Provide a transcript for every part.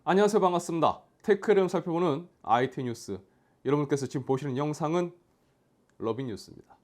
안녕하세요. 반갑습니다. 테크를 살펴보는 IT 뉴스. 여러분께서 지금 보시는 영상은 러빙 뉴스입니다.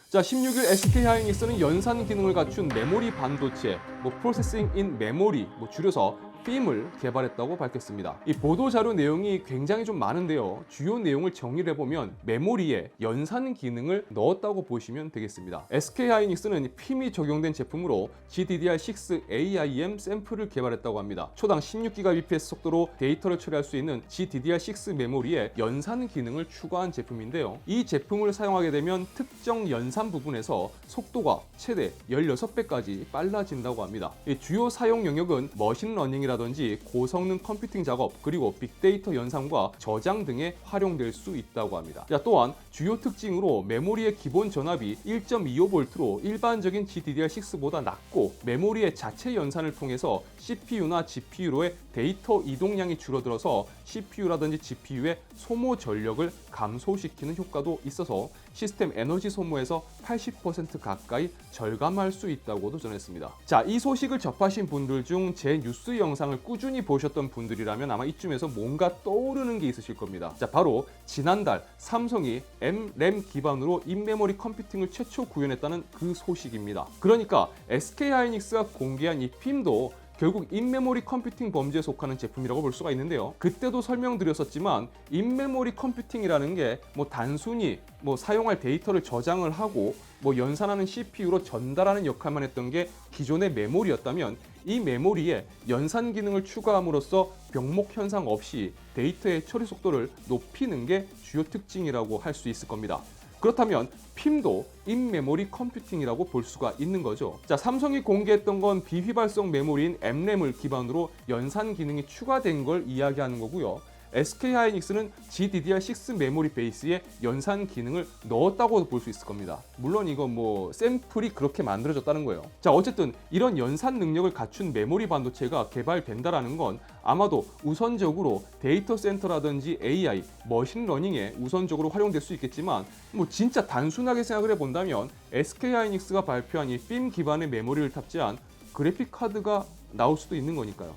자, 16일 SK하이닉스는 연산 기능을 갖춘 메모리 반도체, 프로세싱 인 메모리, 줄여서 PIM을 개발했다고 밝혔습니다. 이 보도 자료 내용이 굉장히 좀 많은데요. 주요 내용을 정리를 해보면 메모리에 연산 기능을 넣었다고 보시면 되겠습니다. SK하이닉스는 PIM이 적용된 제품으로 GDDR6 AIM 샘플을 개발했다고 합니다. 초당 16Gbps 속도로 데이터를 처리할 수 있는 GDDR6 메모리에 연산 기능을 추가한 제품인데요. 이 제품을 사용하게 되면 특정 연산 부분에서 속도가 최대 16배까지 빨라진다고 합니다. 이 주요 사용 영역은 머신러닝이라든지 고성능 컴퓨팅 작업, 그리고 빅데이터 연산과 저장 등에 활용될 수 있다고 합니다. 또한 주요 특징으로 메모리의 기본 전압이 1.25V로 일반적인 GDDR6보다 낮고, 메모리의 자체 연산을 통해서 CPU나 GPU로의 데이터 이동량이 줄어들어서 CPU라든지 GPU의 소모 전력을 감소시키는 효과도 있어서 시스템 에너지 소모에서 80% 가까이 절감할 수 있다고도 전했습니다. 자, 이 소식을 접하신 분들 중 제 뉴스 영상을 꾸준히 보셨던 분들이라면 아마 이쯤에서 뭔가 떠오르는 게 있으실 겁니다. 자, 바로 지난달 삼성이 MRAM 기반으로 인메모리 컴퓨팅을 최초 구현했다는 그 소식입니다. 그러니까 SK하이닉스가 공개한 이 PIM도 결국 인메모리 컴퓨팅 범주에 속하는 제품이라고 볼 수가 있는데요. 그때도 설명드렸었지만 인메모리 컴퓨팅이라는 게 단순히 사용할 데이터를 저장을 하고 연산하는 CPU로 전달하는 역할만 했던 게 기존의 메모리였다면, 이 메모리에 연산 기능을 추가함으로써 병목 현상 없이 데이터의 처리 속도를 높이는 게 주요 특징이라고 할 수 있을 겁니다. 그렇다면 PIM도 인메모리 컴퓨팅이라고 볼 수가 있는 거죠. 자, 삼성이 공개했던 건 비휘발성 메모리인 MRAM을 기반으로 연산 기능이 추가된 걸 이야기하는 거고요. SK하이닉스는 GDDR6 메모리 베이스에 연산 기능을 넣었다고 볼 수 있을 겁니다. 물론 이거 샘플이 그렇게 만들어졌다는 거예요. 자, 어쨌든 이런 연산 능력을 갖춘 메모리 반도체가 개발된다라는 건 아마도 우선적으로 데이터 센터라든지 AI, 머신러닝에 우선적으로 활용될 수 있겠지만, 진짜 단순하게 생각을 해본다면 SK하이닉스가 발표한 이 PIM 기반의 메모리를 탑재한 그래픽 카드가 나올 수도 있는 거니까요.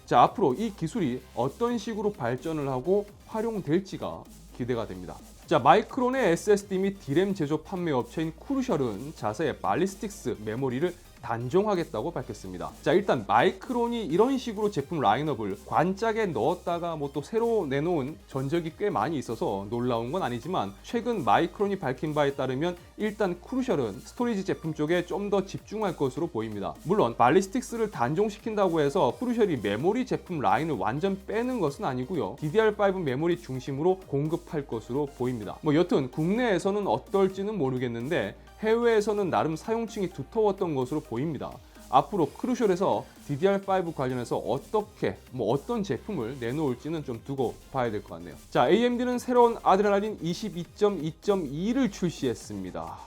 자, 앞으로 이 기술이 어떤 식으로 발전을 하고 활용될지가 기대가 됩니다. 자, 마이크론의 SSD 및 D램 제조 판매 업체인 크루셜은 자사의 발리스틱스 메모리를 단종하겠다고 밝혔습니다. 자, 일단 마이크론이 이런 식으로 제품 라인업을 관짝에 넣었다가 또 새로 내놓은 전적이 꽤 많이 있어서 놀라운 건 아니지만, 최근 마이크론이 밝힌 바에 따르면 일단 크루셜은 스토리지 제품 쪽에 좀 더 집중할 것으로 보입니다. 물론 발리스틱스를 단종시킨다고 해서 크루셜이 메모리 제품 라인을 완전 빼는 것은 아니고요. DDR5 메모리 중심으로 공급할 것으로 보입니다. 여튼 국내에서는 어떨지는 모르겠는데 해외에서는 나름 사용층이 두터웠던 것으로 보입니다. 앞으로 크루셜에서 DDR5 관련해서 어떤 제품을 내놓을지는 좀 두고 봐야 될 것 같네요. 자, AMD는 새로운 아드레날린 22.2.2를 출시했습니다.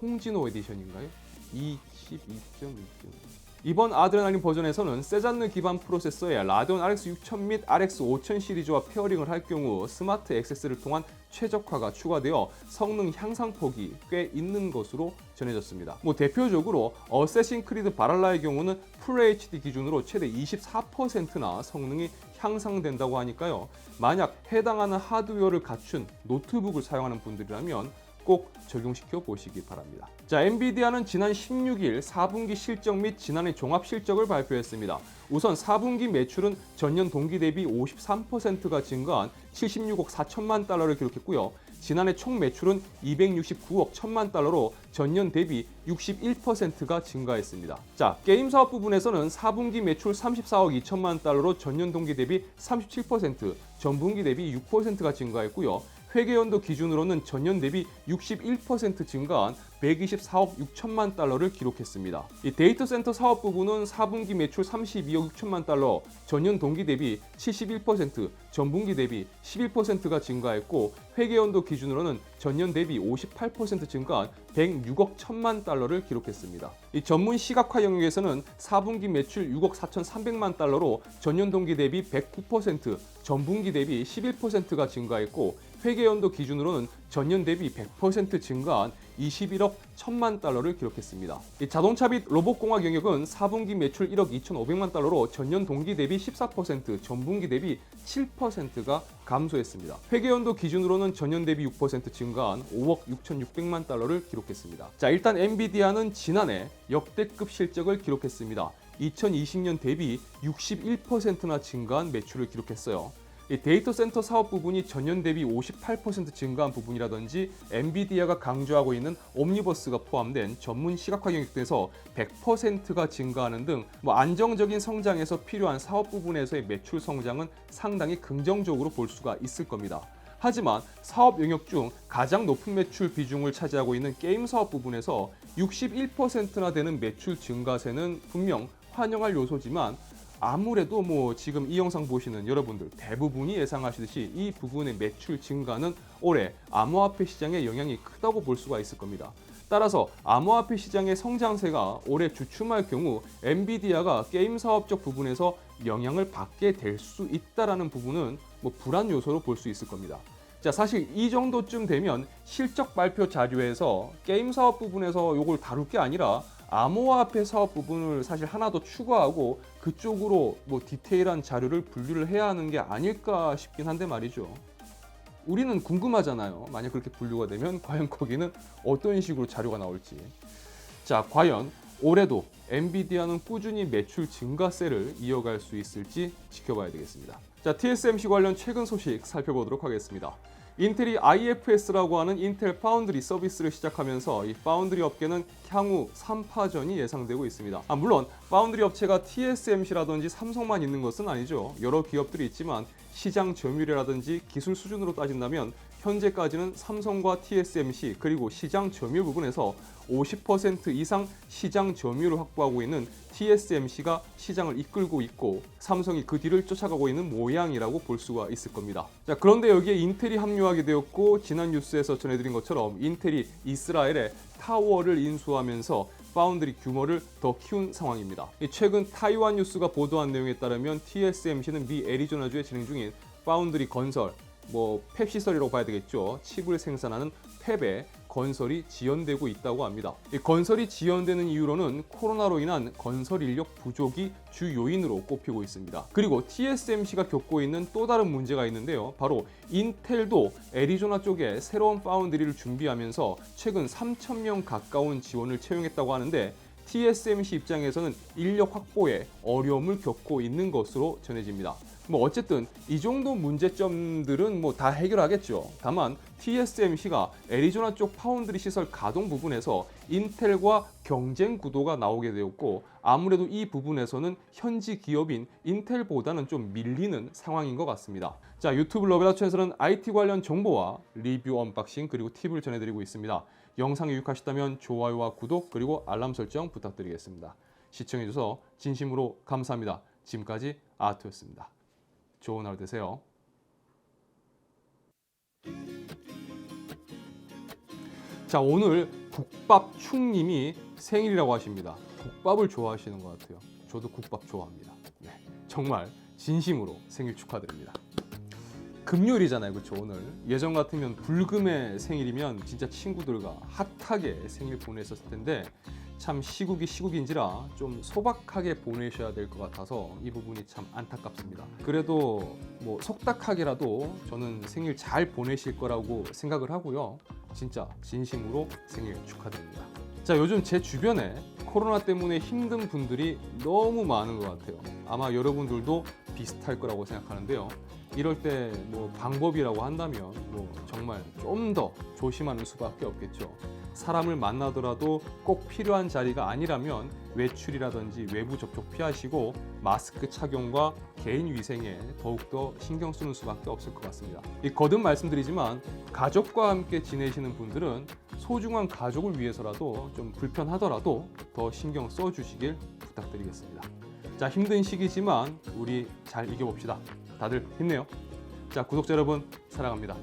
홍진호 에디션인가요? 22.2.2. 이번 아드레날린 버전에서는 세잔느 기반 프로세서에 라데온 RX 6000 및 RX 5000 시리즈와 페어링을 할 경우 스마트 액세스를 통한 최적화가 추가되어 성능 향상폭이 꽤 있는 것으로 전해졌습니다. 대표적으로 어쌔신 크리드 바랄라의 경우는 FHD 기준으로 최대 24%나 성능이 향상된다고 하니까요. 만약 해당하는 하드웨어를 갖춘 노트북을 사용하는 분들이라면 꼭 적용시켜 보시기 바랍니다. 자, 엔비디아는 지난 16일 4분기 실적 및 지난해 종합 실적을 발표했습니다. 우선 4분기 매출은 전년 동기 대비 53%가 증가한 76억 4천만 달러를 기록했고요. 지난해 총 매출은 269억 1천만 달러로 전년 대비 61%가 증가했습니다. 자, 게임 사업 부분에서는 4분기 매출 34억 2천만 달러로 전년 동기 대비 37%, 전분기 대비 6%가 증가했고요. 회계연도 기준으로는 전년 대비 61% 증가한 124억 6천만 달러를 기록했습니다. 이 데이터 센터 사업 부분은 4분기 매출 32억 6천만 달러, 전년 동기 대비 71%, 전분기 대비 11%가 증가했고 회계연도 기준으로는 전년 대비 58% 증가한 106억 1천만 달러를 기록했습니다. 이 전문 시각화 영역에서는 4분기 매출 6억 4,300만 달러로 전년 동기 대비 109%, 전분기 대비 11%가 증가했고 회계연도 기준으로는 전년 대비 100% 증가한 21억 1천만 달러를 기록했습니다. 이 자동차 및 로봇공학 영역은 4분기 매출 1억 2,500만 달러로 전년 동기 대비 14%, 전분기 대비 7%가 감소했습니다. 회계연도 기준으로는 전년 대비 6% 증가한 5억 6,600만 달러를 기록했습니다. 자, 일단 엔비디아는 지난해 역대급 실적을 기록했습니다. 2020년 대비 61%나 증가한 매출을 기록했어요. 이 데이터 센터 사업 부분이 전년 대비 58% 증가한 부분이라든지 엔비디아가 강조하고 있는 옴니버스가 포함된 전문 시각화 영역 등에서 100%가 증가하는 등 안정적인 성장에서 필요한 사업 부분에서의 매출 성장은 상당히 긍정적으로 볼 수가 있을 겁니다. 하지만 사업 영역 중 가장 높은 매출 비중을 차지하고 있는 게임 사업 부분에서 61%나 되는 매출 증가세는 분명 환영할 요소지만 아무래도 지금 이 영상 보시는 여러분들 대부분이 예상하시듯이 이 부분의 매출 증가는 올해 암호화폐 시장에 영향이 크다고 볼 수가 있을 겁니다. 따라서 암호화폐 시장의 성장세가 올해 주춤할 경우 엔비디아가 게임 사업적 부분에서 영향을 받게 될 수 있다라는 부분은 불안 요소로 볼 수 있을 겁니다. 자, 사실 이 정도쯤 되면 실적 발표 자료에서 게임 사업 부분에서 이걸 다룰 게 아니라 암호화폐 사업 부분을 사실 하나 더 추가하고 그쪽으로 디테일한 자료를 분류를 해야 하는 게 아닐까 싶긴 한데 말이죠. 우리는 궁금하잖아요. 만약 그렇게 분류가 되면 과연 거기는 어떤 식으로 자료가 나올지. 자, 과연 올해도 엔비디아는 꾸준히 매출 증가세를 이어갈 수 있을지 지켜봐야 되겠습니다. 자, TSMC 관련 최근 소식 살펴보도록 하겠습니다. 인텔이 IFS라고 하는 인텔 파운드리 서비스를 시작하면서 이 파운드리 업계는 향후 3파전이 예상되고 있습니다. 물론 파운드리 업체가 TSMC라든지 삼성만 있는 것은 아니죠. 여러 기업들이 있지만 시장 점유율이라든지 기술 수준으로 따진다면 현재까지는 삼성과 TSMC 그리고 시장 점유율 부분에서 50% 이상 시장 점유율을 확보하고 있는 TSMC가 시장을 이끌고 있고 삼성이 그 뒤를 쫓아가고 있는 모양이라고 볼 수가 있을 겁니다. 자, 그런데 여기에 인텔이 합류하게 되었고 지난 뉴스에서 전해드린 것처럼 인텔이 이스라엘에 타워를 인수하면서 파운드리 규모를 더 키운 상황입니다. 최근 타이완 뉴스가 보도한 내용에 따르면 TSMC는 미 애리조나주에 진행 중인 파운드리 건설, 팹 시설이라고 봐야 되겠죠. 칩을 생산하는 팹의 건설이 지연되고 있다고 합니다. 이 건설이 지연되는 이유로는 코로나로 인한 건설 인력 부족이 주 요인으로 꼽히고 있습니다. 그리고 TSMC가 겪고 있는 또 다른 문제가 있는데요. 바로 인텔도 애리조나 쪽에 새로운 파운드리를 준비하면서 최근 3,000명 가까운 지원을 채용했다고 하는데 TSMC 입장에서는 인력 확보에 어려움을 겪고 있는 것으로 전해집니다. 어쨌든 이 정도 문제점들은 다 해결하겠죠. 다만 TSMC가 애리조나 쪽 파운드리 시설 가동 부분에서 인텔과 경쟁 구도가 나오게 되었고 아무래도 이 부분에서는 현지 기업인 인텔보다는 좀 밀리는 상황인 것 같습니다. 자, 유튜브 러브라츠에서는 IT 관련 정보와 리뷰 언박싱 그리고 팁을 전해드리고 있습니다. 영상이 유익하셨다면 좋아요와 구독 그리고 알람 설정 부탁드리겠습니다. 시청해주셔서 진심으로 감사합니다. 지금까지 아트였습니다. 좋은 하루 되세요. 자, 오늘 국밥충님이 생일이라고 하십니다. 국밥을 좋아하시는 것 같아요. 저도 국밥 좋아합니다. 네, 정말 진심으로 생일 축하드립니다. 금요일이잖아요, 그렇죠? 오늘 예전 같으면 불금의 생일이면 진짜 친구들과 핫하게 생일 보냈었을 텐데 참 시국이 시국인지라 좀 소박하게 보내셔야 될 것 같아서 이 부분이 참 안타깝습니다. 그래도 속닥하게라도 저는 생일 잘 보내실 거라고 생각을 하고요. 진짜 진심으로 생일 축하드립니다. 자, 요즘 제 주변에 코로나 때문에 힘든 분들이 너무 많은 것 같아요. 아마 여러분들도 비슷할 거라고 생각하는데요. 이럴 때 뭐 방법이라고 한다면 뭐 정말 좀 더 조심하는 수밖에 없겠죠. 사람을 만나더라도 꼭 필요한 자리가 아니라면 외출이라든지 외부 접촉 피하시고 마스크 착용과 개인 위생에 더욱더 신경 쓰는 수밖에 없을 것 같습니다. 거듭 말씀드리지만 가족과 함께 지내시는 분들은 소중한 가족을 위해서라도 좀 불편하더라도 더 신경 써주시길 부탁드리겠습니다. 자, 힘든 시기지만 우리 잘 이겨봅시다. 다들 힘내요. 자, 구독자 여러분 사랑합니다.